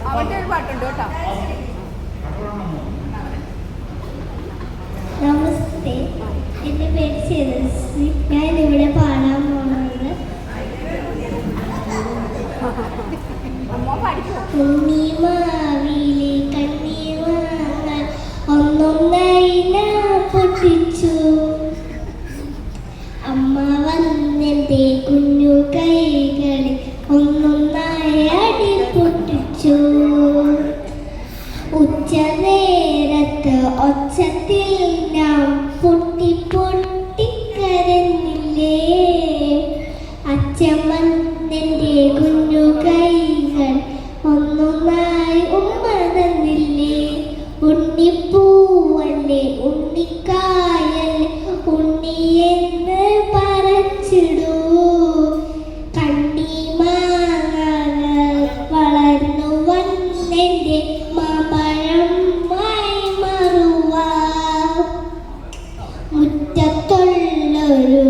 അവന്റെ ഒരു പാട്ടുണ്ട് കേട്ടോ. നമസ്തേ, എൻ്റെ പേര് ശിരശ്രീ. ഞാൻ ഇവിടെ പാടാൻ പോകുന്നത് ഉണ്ണിമാവിലെ കണ്ണീർ വാങ്ങാൻ ഒന്നൊന്നായി ഞാൻ പൊട്ടിച്ചു. അമ്മ വന്നെൻ്റെ കുഞ്ഞു കൈകളിൽ ഒന്നൊന്നായി അടി പൊട്ടിച്ചു. ഉച്ച നേരത്ത് ഒച്ചത്തിൽ ഞാൻ പൊട്ടി പൊട്ടി കരഞ്ഞില്ലേ. അച്ഛൻ വന്നെൻ്റെ കുഞ്ഞു കൈകൾ ഒന്നൊന്നായി ഉമ്മ തന്നില്ലേ. ഉണ്ണിപ്പൂവല്ലേ ഉണ്ണിക്കായല്ലേ ഉണ്ണിയെന്ന് പറച്ചിടൂ. കണ്ണിമാങ്ങകൾ വളർന്നു വന്നെൻ്റെ മാമ്പഴമായി മാറുവാ. മുറ്റത്തുള്ളൊരു